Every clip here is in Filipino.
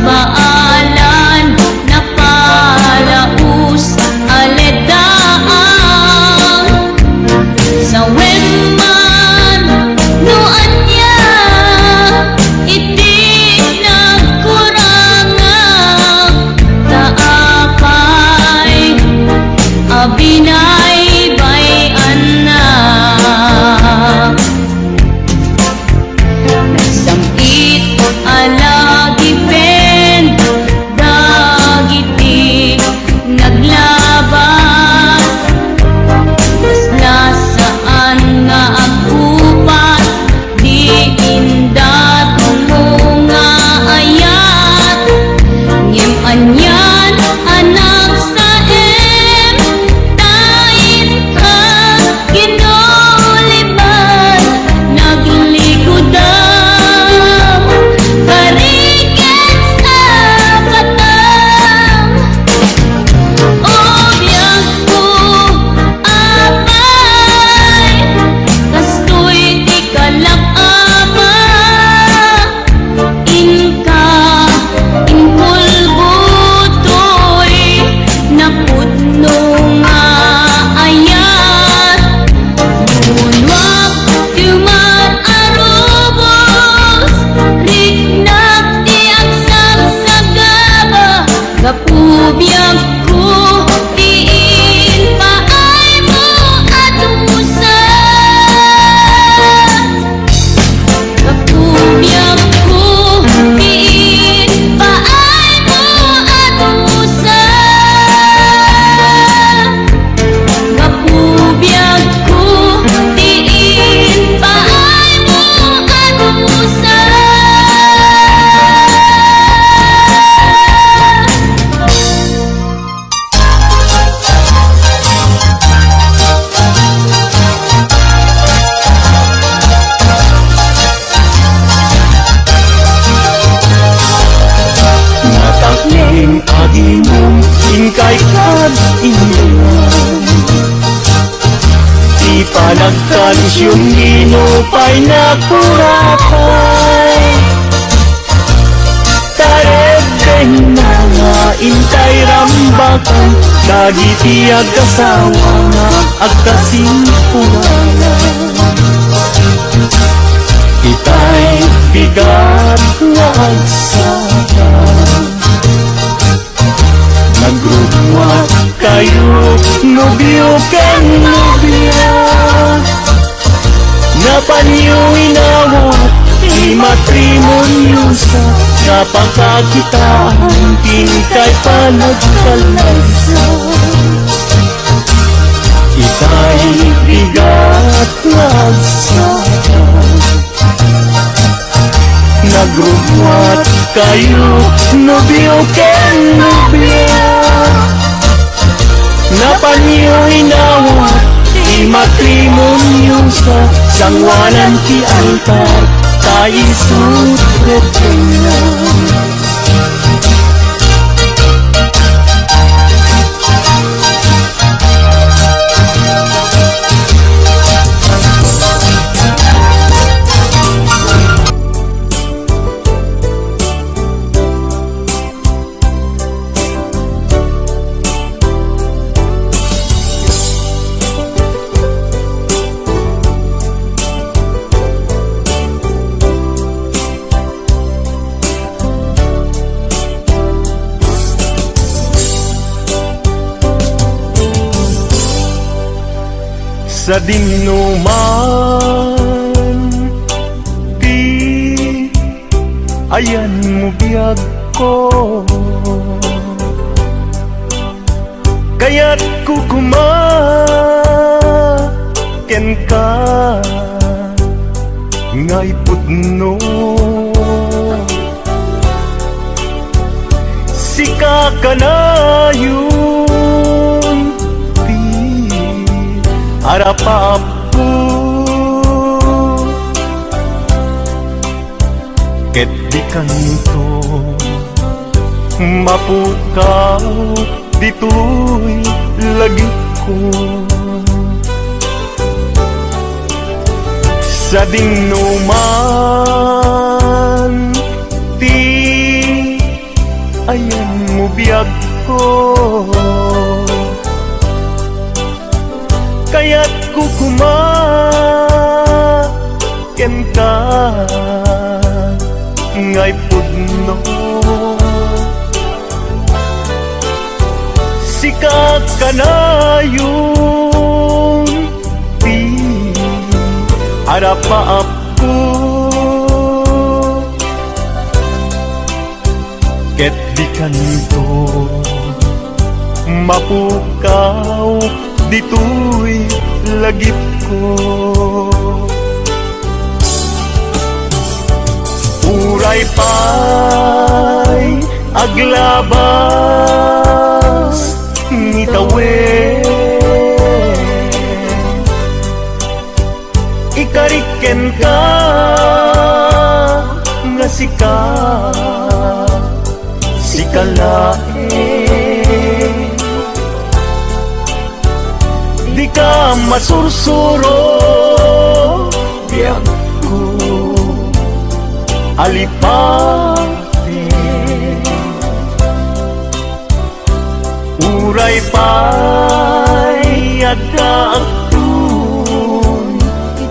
baalan napalaus aledaan sa weman no anya iti nagkurangan taapay abinay bay anak samit alagi pen dagiti naglabas nasaan nga agkupas di inda tumunga ayat ngem anyan anak sa em tain ka ginuliban naglikudaw kariket sa katang obiyag ko apay kastoy di kalak-ama inka inkulbutoy napudno nga ayat munwak tuman arubos rignak di ang sagsagaba kapubiyag ko diin paay mo adusa kapubiyag ko diin paay mo adusa kapubiyag ko diin paay mo adusa Matakling agimong ingkay kad inyong ipalagkan siyong ginupay na kuratay tarebeng na nga intay rambakan dagiti agkasawa nga agkasimpuanan itay bigat nga agsaka nagrugwat kayo nobyo ken nobya napanyo inawat di matrimonyo sa napakakitaan tinikay panagkalaysa itay bigat nga agsaka nagrugwat kayo nobyo ken nobya napanyo inawat di matrimonyo sa sangwanan ti altar taisut retenan sa dinuman di ayan mo biyag ko kaya't kukumaken ka ngay putno sika kanayon arapapu ket di kanto mapukaw dito'y lagi ko sa dinuman ti ayan mo biyag ko. Kaya't kukumaken ka ngay pudno. Sikat ka na yung di harap-maap ko. Ket di kanto mapukaw dito'y lagip ko. Uray pa'y aglabas ngitawen, ikariken ka nga sikalae. Di ka masursuro biyag ko alipate. Uray pa'y adakton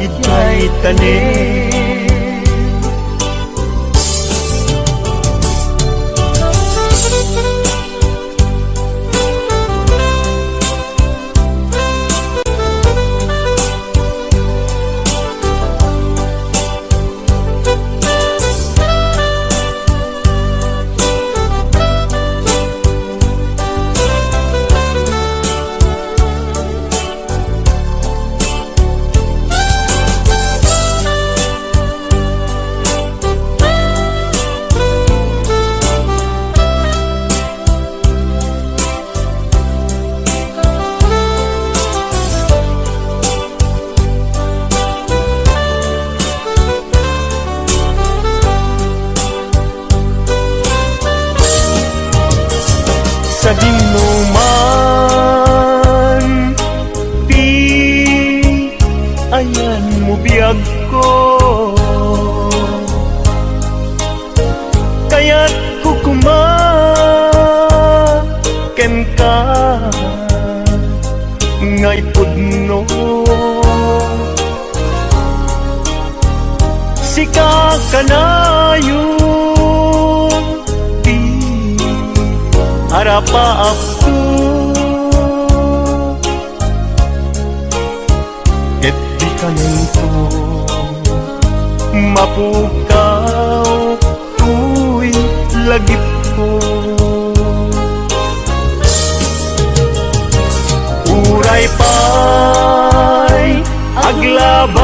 ikay tanin. Sa dinuman di ayan mo biyag ko. Kaya't kukumaken ka ngay pudno. Sika ka na yung di harap-maap ko. Ket di kanto mapukaw tuy lagip ko. Uray pa'y aglabas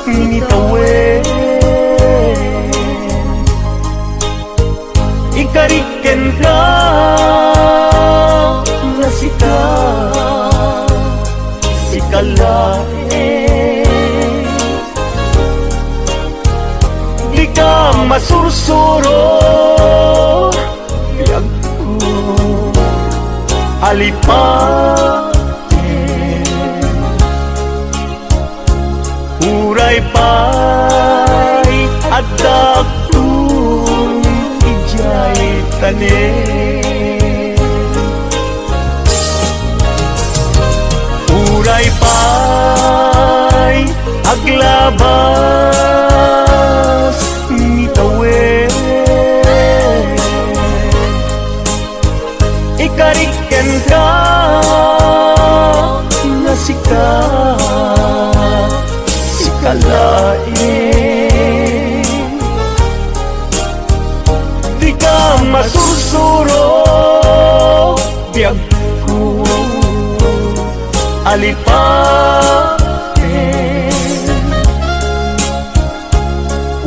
ngitawen, ikariken ka nga sikalae. Di ka masursuro biyag ko alipate. Uray pa'y adakton ijay tanin. Uray pa'y aglabas ngitawen, ikariken ka nga sikalae. Di ka masursuro biyag ko alipate.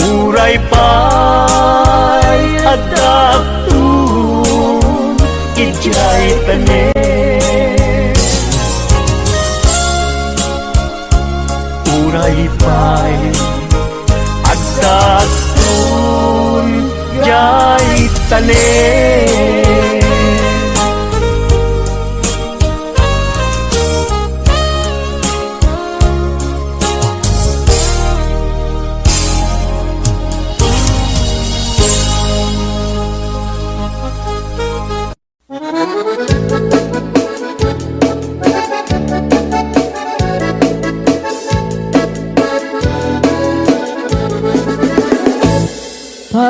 Uray pa'y adakton ijay tanin. Uray pa'y adakton ijay tanin.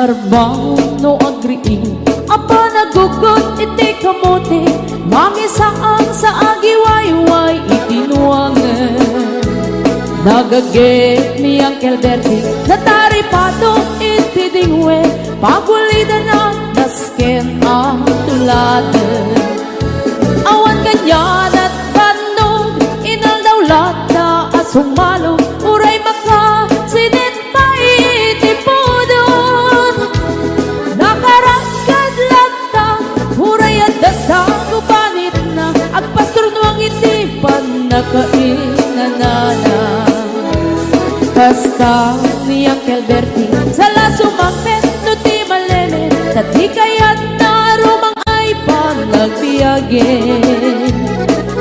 Parbaon no agriin apa nagugot iti kamote mangisaan sa agiwayway itinuangan nagagit ni Uncle Bertie natari pato iti dingwe pagulida na nasken ang tuladan awan kanyan at panog inaldawlat na asumalo uray maka sinit pa iti pudon nakaragkad lata uray at dasang kupanit na agpastor nuang iti panakainanana kasta ni Uncle Bertie sala sumakit no ti maleme tati kayat na rumang ay panagbiagin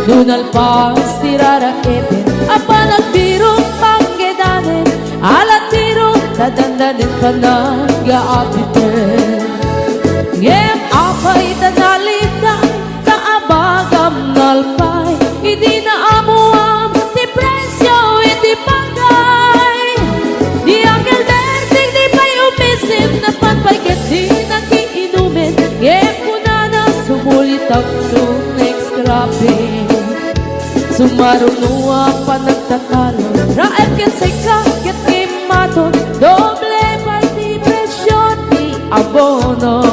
nunalpas tirara epin apa nagbirong panggedanin alatiro tadandanin panag-aapitin ngem apay tanalitan kaabagam nalpay hindi na amuam ti presyo iti pagay di Uncle Bertie di pa'y umisim na panpayket di nakiinumin ngem kunana sumulit ang next grabe sumarunua pa nagtatalo raep ket say ket imaton doble pa'y di presyo di abono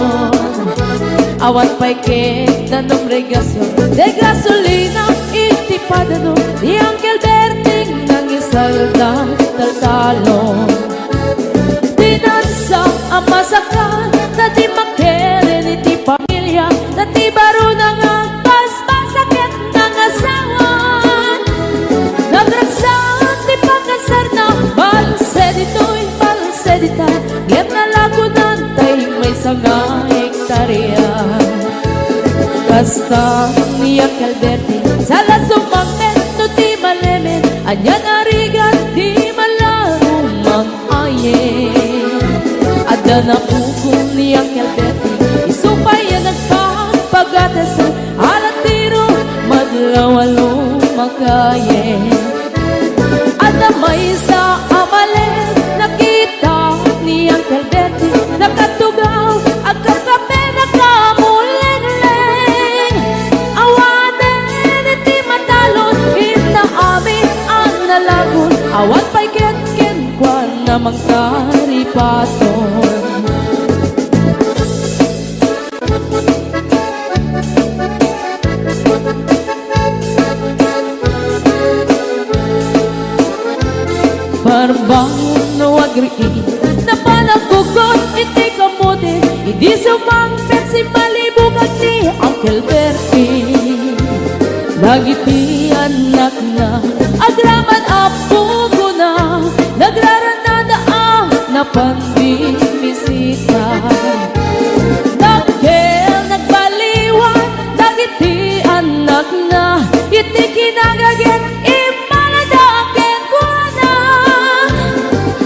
awan pa'y ket nanom regasyon de gasolina iti padano di Uncle Bertie nang isalda taltalon dinansa ang masakan na di makeren iti pamilya na di baro na nga paspasaket ng asawan nagragsan ti pagkasar na balse dita ngem na lagunan tay may sanga hektarya kasta ni Uncle Bertie sala sumakit no ti malemen anya narigat di malarumang ayen ada na ukong ni Uncle Bertie isupay yan nagpapagatas alatiro madlawalo makayen ada may sa amalen nakita ni Uncle Bertie nakatugaw agkakape nakamuleng-leng awanen iti matalon inaami ang nalagon awan pa'y ket-ken kwan na magkaripaton Parbaon no agriin na panagugot iti kamote hindi sumangpet si malibugan ni Uncle Bertie nagiti anak na agraman apugo na nagraranada na panbimisita nagkel nagbaliwan nagiti anak na iti kinagaget imanadaket ko na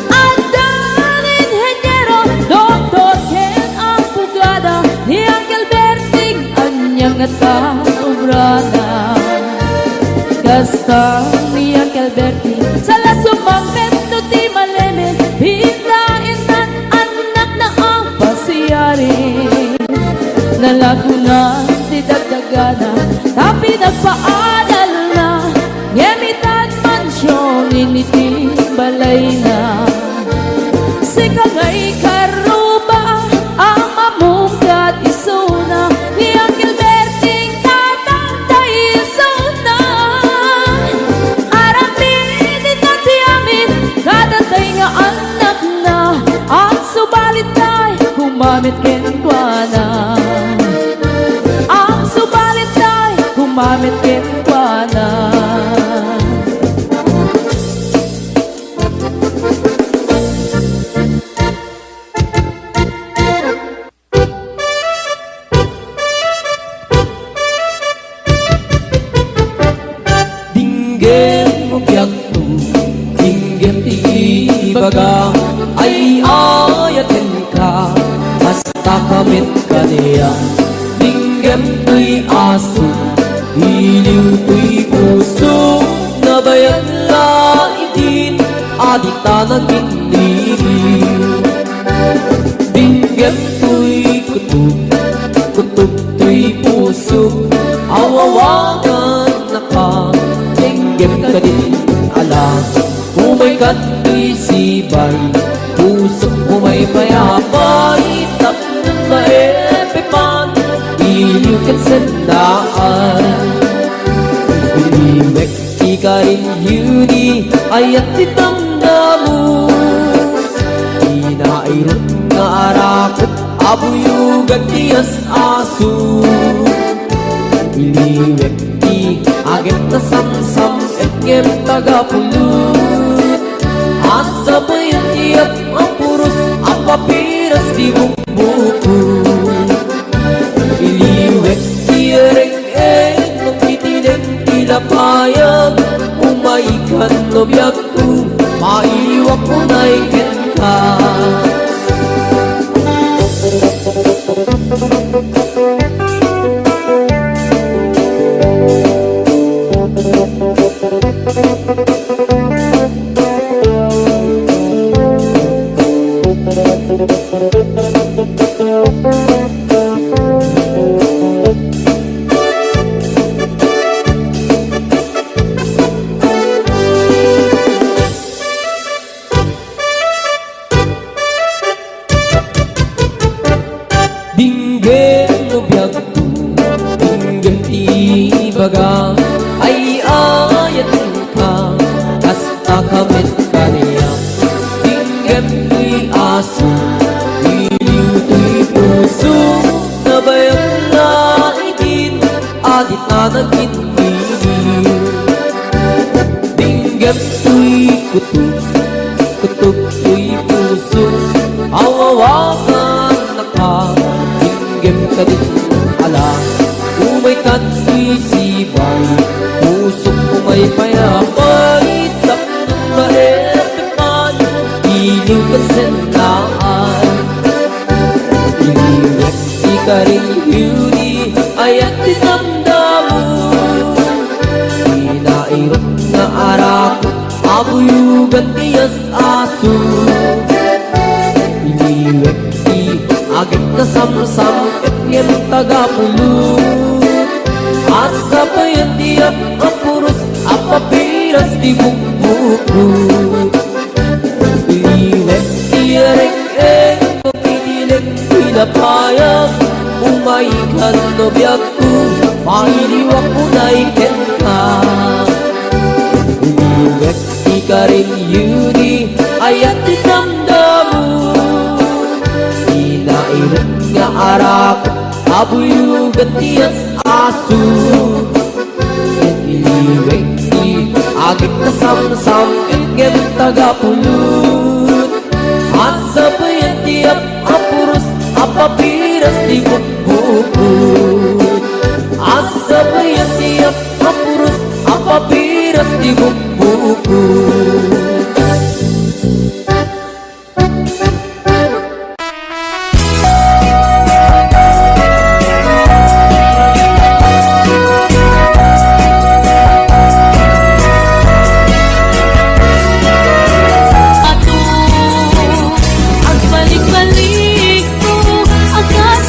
adan inhenyero doktor ken ang pugada ni Uncle Bertie anyang nataobrana kasta ni Uncle Bertie sala sumangpet no ti malemen pindain nan anak na ang pasiyari nalagunan ti dagdagana tapi nagpaadal na ngemitan mansyon initi balay na sikangay karuba ang mamungkat isuna ni Uncle Bertie tatangtay isuna aramin itati amin katatay nga anak na ang subalit ay kumamit kenkwana ang subalit ay kumamit kenkwana Dinggem mo biyagto, dinggem ti ibaga, ay ayatin ka, basta kamit ka niya. Dinggem to'y aso, iliw to'y puso, nabayan la itin, adita nagindiriw. kutob tuy puso awawangan nakalinggem ka din alam umay tuy sibay puso umay payapay tap na epipan iliw kan sendaan iliwek ikarin yuni ayat ditangdamu inairut nga arakot abuyugan tiyas asu iliwek ti agit na samsam etngem tagapulut asa bayan tiap ang puros apapiras di bukbuku iliwek ti ereng-ereng magtitineng tilapayag umaikan no biyagku mailiwak ko na ikin ka dinggem no biyagku dinggem ti baga ay ayatin ka hasta kamit ka niya dinggem tuy aso iliw tuy puso nabayag na itin adit na nagkitiliw dinggem tuy kutob tuy puso awawakan dinggem ka din alam umay katwi sibay pusok umay payapay tap na epipan iliw kan sendaan iliwek ikaring yuni ayat dinamdamu inairot nga arakot abuyugan tiyas aso iliwek agit na samsam etngem tagapulut asa bayan tiap ang puros apapiras di bukbukut iliwek ti ereng-ereng magtitineng tilapayag umaikan no biyagku mailiwak ko na iken ka iliwek ikaring yuni ayat dinamdamu inairut nga arak abuyugan tiyas asu iliwek ti agit na samsam etngem tagapulut asa bayan tiap ang puros apapiras di bukbukut asa bayan tiap ang puros apapiras di bukbukut Ato ang balik-balik ko akas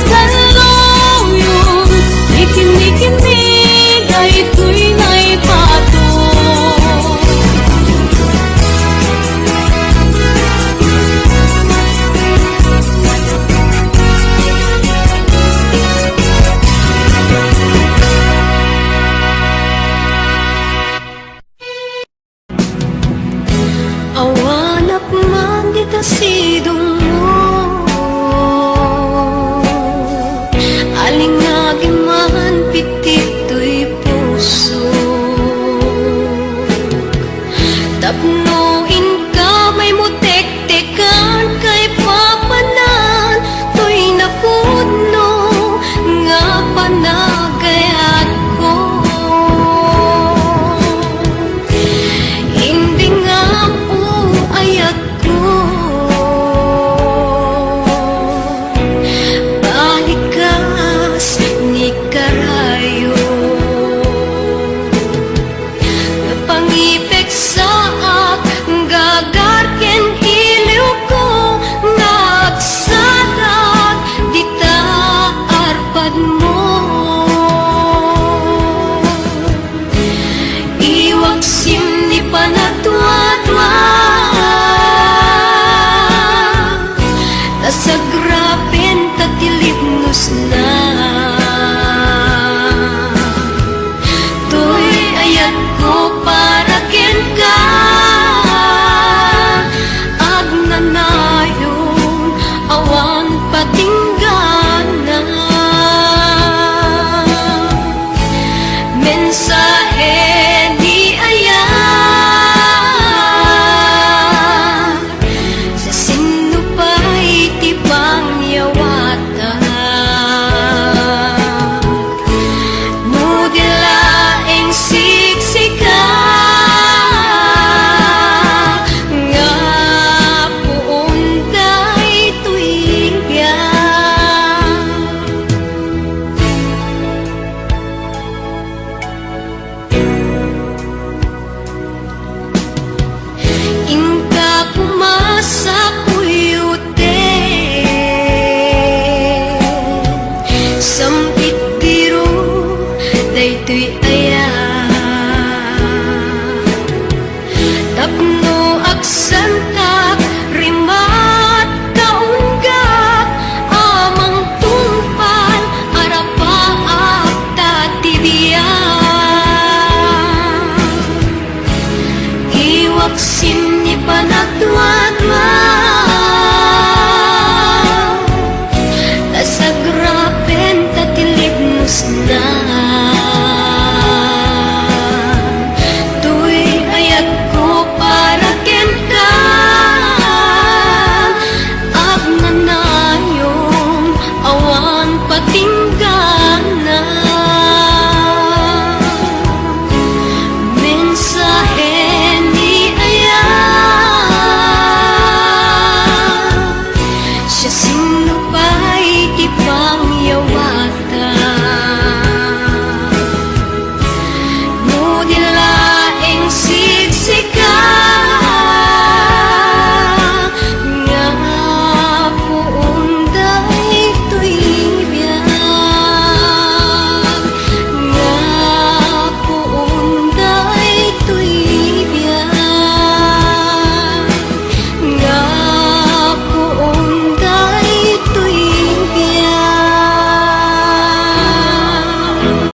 tuy